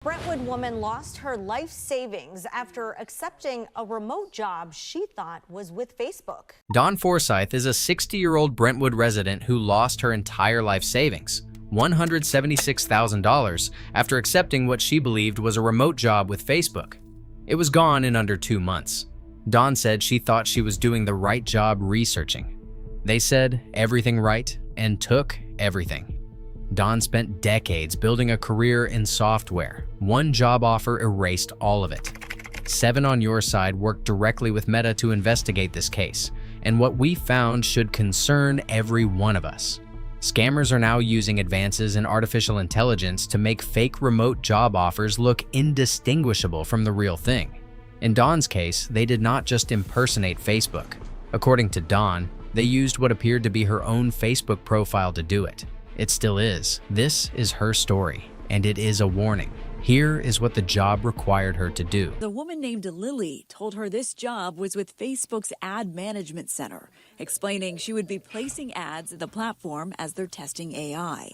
Brentwood woman lost her life savings after accepting a remote job she thought was with Facebook. Dawn Forsyth is a 60-year-old Brentwood resident who lost her entire life savings, $176,000, after accepting what she believed was a remote job with Facebook. It was gone in under 2 months. Dawn said she thought she was doing the right job researching. They said everything right and took everything. Dawn spent decades building a career in software. One job offer erased all of it. 7 on Your Side worked directly with Meta to investigate this case, and what we found should concern every one of us. Scammers are now using advances in artificial intelligence to make fake remote job offers look indistinguishable from the real thing. In Dawn's case, they did not just impersonate Facebook. According to Dawn, they used what appeared to be her own Facebook profile to do it. It still is. This is her story, and it is a warning. Here is what the job required her to do. The woman named Lily told her this job was with Facebook's Ad Management Center, explaining she would be placing ads at the platform as they're testing AI.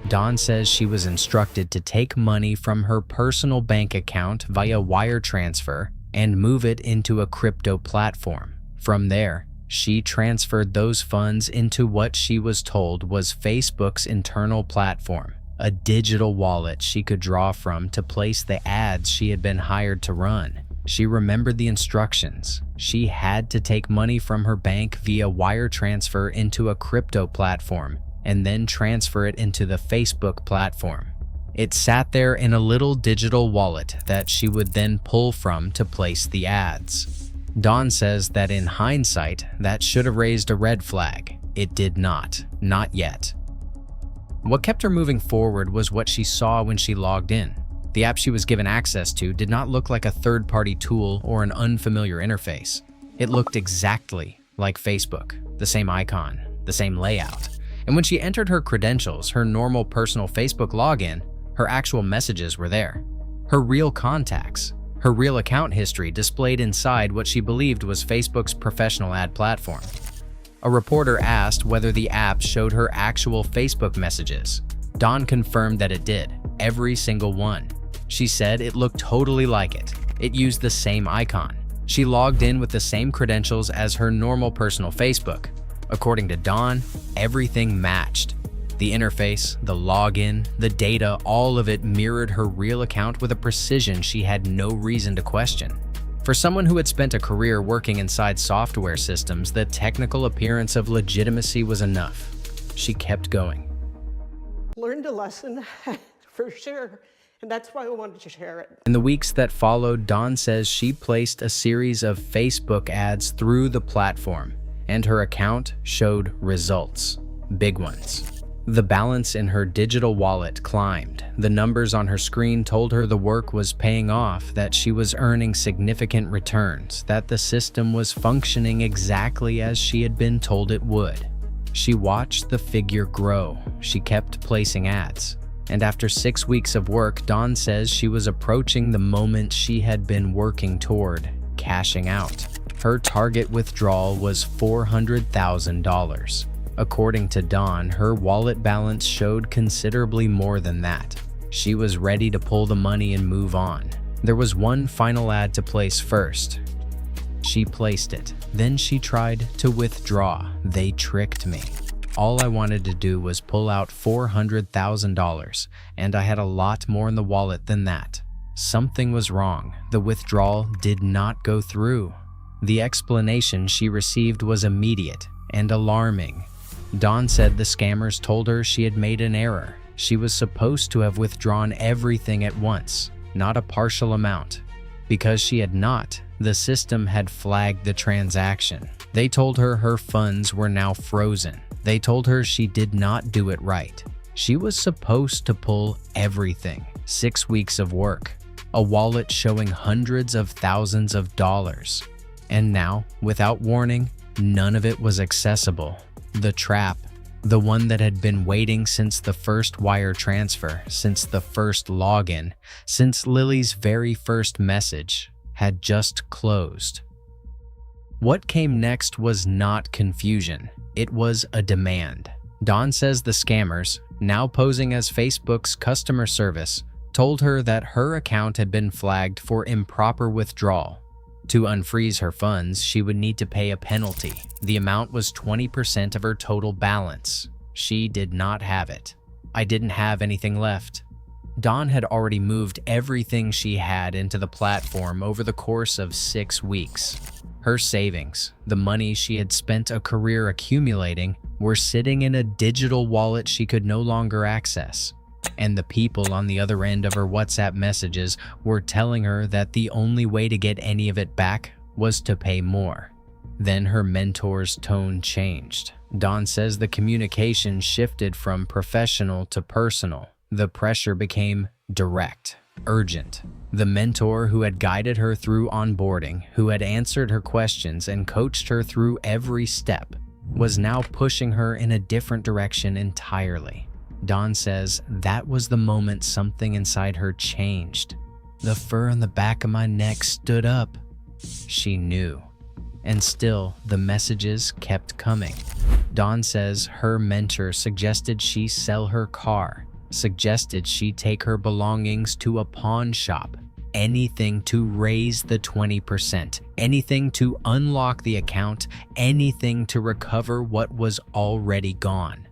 Dawn says she was instructed to take money from her personal bank account via wire transfer and move it into a crypto platform. From there, she transferred those funds into what she was told was Facebook's internal platform, a digital wallet she could draw from to place the ads she had been hired to run. She remembered the instructions. She had to take money from her bank via wire transfer into a crypto platform and then transfer it into the Facebook platform. It sat there in a little digital wallet that she would then pull from to place the ads. Dawn says that in hindsight, that should have raised a red flag. It did not yet. What kept her moving forward was what she saw when she logged in. The app she was given access to did not look like a third-party tool or an unfamiliar interface. It looked exactly like Facebook, the same icon, the same layout. And when she entered her credentials, her normal personal Facebook login, her actual messages were there. Her real contacts. Her real account history displayed inside what she believed was Facebook's professional ad platform. A reporter asked whether the app showed her actual Facebook messages. Dawn confirmed that it did, every single one. She said it looked totally like it. It used the same icon. She logged in with the same credentials as her normal personal Facebook. According to Dawn, everything matched. The interface, the login, the data, all of it mirrored her real account with a precision she had no reason to question. For someone who had spent a career working inside software systems, the technical appearance of legitimacy was enough. She kept going. Learned a lesson, for sure, and that's why I wanted to share it. In the weeks that followed, Dawn says she placed a series of Facebook ads through the platform, and her account showed results. Big ones. The balance in her digital wallet climbed. The numbers on her screen told her the work was paying off, that she was earning significant returns, that the system was functioning exactly as she had been told it would. She watched the figure grow. She kept placing ads. And after 6 weeks of work, Dawn says she was approaching the moment she had been working toward, cashing out. Her target withdrawal was $400,000. According to Dawn, her wallet balance showed considerably more than that. She was ready to pull the money and move on. There was one final ad to place first. She placed it. Then she tried to withdraw. They tricked me. All I wanted to do was pull out $400,000, and I had a lot more in the wallet than that. Something was wrong. The withdrawal did not go through. The explanation she received was immediate and alarming. Dawn said the scammers told her she had made an error. She was supposed to have withdrawn everything at once, not a partial amount. Because she had not, the system had flagged the transaction. They told her her funds were now frozen. They told her she did not do it right. She was supposed to pull everything. 6 weeks of work, a wallet showing hundreds of thousands of dollars. And now, without warning, none of it was accessible. The trap, the one that had been waiting since the first wire transfer, since the first login, since Lily's very first message, had just closed. What came next was not confusion. It was a demand. Dawn says the scammers, now posing as Facebook's customer service, told her that her account had been flagged for improper withdrawal. To unfreeze her funds, she would need to pay a penalty. The amount was 20% of her total balance. She did not have it. I didn't have anything left. Dawn had already moved everything she had into the platform over the course of 6 weeks. Her savings, the money she had spent a career accumulating, were sitting in a digital wallet she could no longer access. And the people on the other end of her WhatsApp messages were telling her that the only way to get any of it back was to pay more. Then her mentor's tone changed. Dawn says the communication shifted from professional to personal. The pressure became direct, urgent. The mentor who had guided her through onboarding, who had answered her questions and coached her through every step, was now pushing her in a different direction entirely. Dawn says that was the moment something inside her changed. The fur on the back of my neck stood up. She knew. And still, the messages kept coming. Dawn says her mentor suggested she sell her car, suggested she take her belongings to a pawn shop, anything to raise the 20%, anything to unlock the account, anything to recover what was already gone.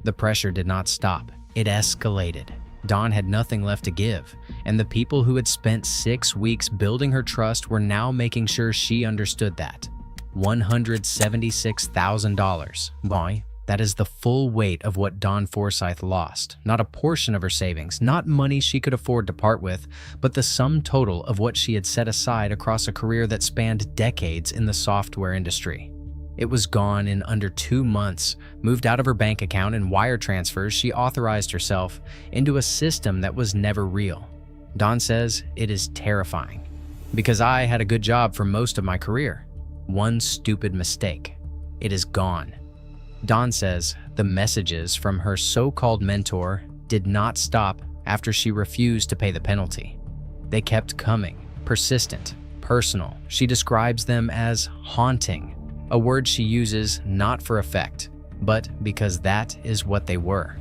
The pressure did not stop. It escalated. Dawn had nothing left to give, and the people who had spent 6 weeks building her trust were now making sure she understood that. $176,000. Why? That is the full weight of what Dawn Forsyth lost, not a portion of her savings, not money she could afford to part with, but the sum total of what she had set aside across a career that spanned decades in the software industry. It was gone in under 2 months, moved out of her bank account and wire transfers she authorized herself into a system that was never real. Dawn says it is terrifying, because I had a good job for most of my career. One stupid mistake. It is gone. Dawn says the messages from her so-called mentor did not stop after she refused to pay the penalty. They kept coming, persistent, personal. She describes them as haunting, a word she uses not for effect, but because that is what they were.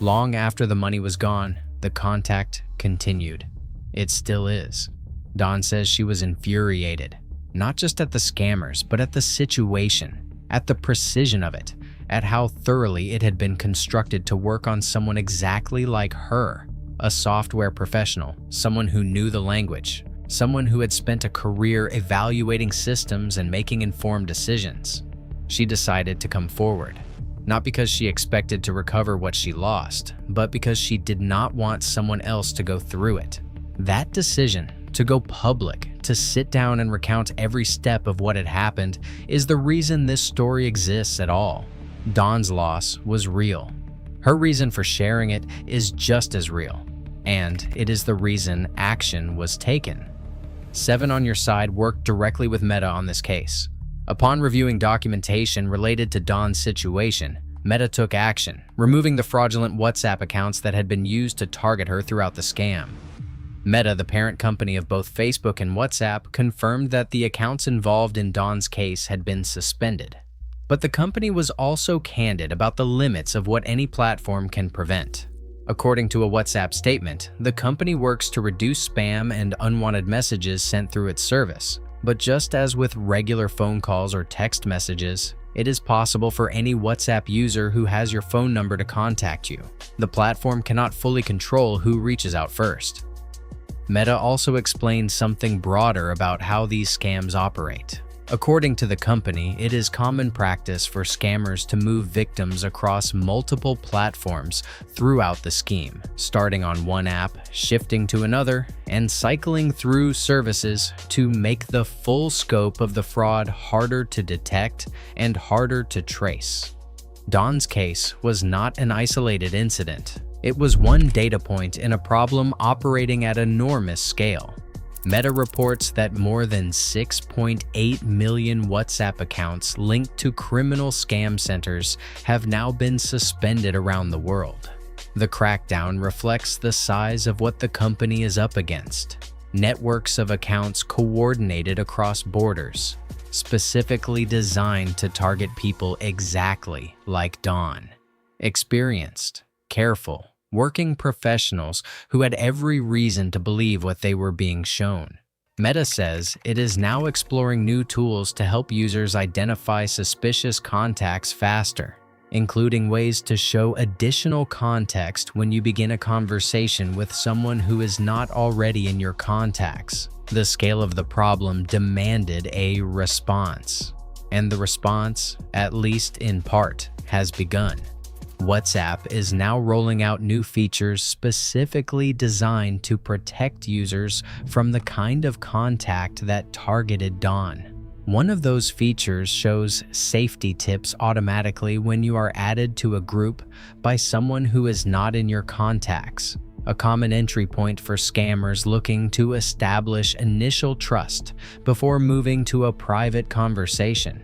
Long after the money was gone, the contact continued. It still is. Dawn says she was infuriated, not just at the scammers, but at the situation, at the precision of it, at how thoroughly it had been constructed to work on someone exactly like her, a software professional, someone who knew the language, someone who had spent a career evaluating systems and making informed decisions. She decided to come forward, not because she expected to recover what she lost, but because she did not want someone else to go through it. That decision, to go public, to sit down and recount every step of what had happened, is the reason this story exists at all. Dawn's loss was real. Her reason for sharing it is just as real, and it is the reason action was taken. 7 on Your Side worked directly with Meta on this case. Upon reviewing documentation related to Dawn's situation, Meta took action, removing the fraudulent WhatsApp accounts that had been used to target her throughout the scam. Meta, the parent company of both Facebook and WhatsApp, confirmed that the accounts involved in Dawn's case had been suspended. But the company was also candid about the limits of what any platform can prevent. According to a WhatsApp statement, the company works to reduce spam and unwanted messages sent through its service. But just as with regular phone calls or text messages, it is possible for any WhatsApp user who has your phone number to contact you. The platform cannot fully control who reaches out first. Meta also explained something broader about how these scams operate. According to the company, it is common practice for scammers to move victims across multiple platforms throughout the scheme, starting on one app, shifting to another, and cycling through services to make the full scope of the fraud harder to detect and harder to trace. Dawn's case was not an isolated incident. It was one data point in a problem operating at enormous scale. Meta reports that more than 6.8 million WhatsApp accounts linked to criminal scam centers have now been suspended around the world. The crackdown reflects the size of what the company is up against. Networks of accounts coordinated across borders, specifically designed to target people exactly like Dawn. Experienced, careful, working professionals who had every reason to believe what they were being shown. Meta says it is now exploring new tools to help users identify suspicious contacts faster, including ways to show additional context when you begin a conversation with someone who is not already in your contacts. The scale of the problem demanded a response, and the response, at least in part, has begun. WhatsApp is now rolling out new features specifically designed to protect users from the kind of contact that targeted Dawn. One of those features shows safety tips automatically when you are added to a group by someone who is not in your contacts, a common entry point for scammers looking to establish initial trust before moving to a private conversation.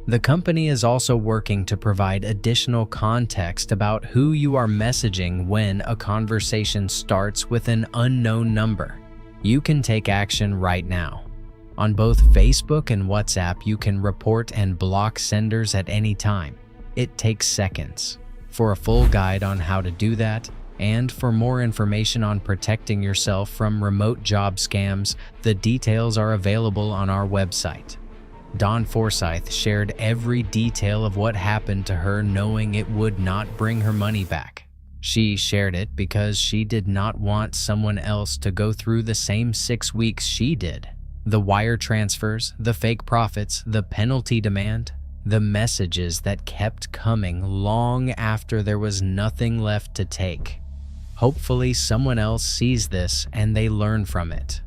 The company is also working to provide additional context about who you are messaging when a conversation starts with an unknown number. You can take action right now. On both Facebook and WhatsApp, you can report and block senders at any time. It takes seconds. For a full guide on how to do that, and for more information on protecting yourself from remote job scams, the details are available on our website. Dawn Forsyth shared every detail of what happened to her, knowing it would not bring her money back. She shared it because she did not want someone else to go through the same 6 weeks she did. The wire transfers, the fake profits, the penalty demand, the messages that kept coming long after there was nothing left to take. Hopefully someone else sees this and they learn from it.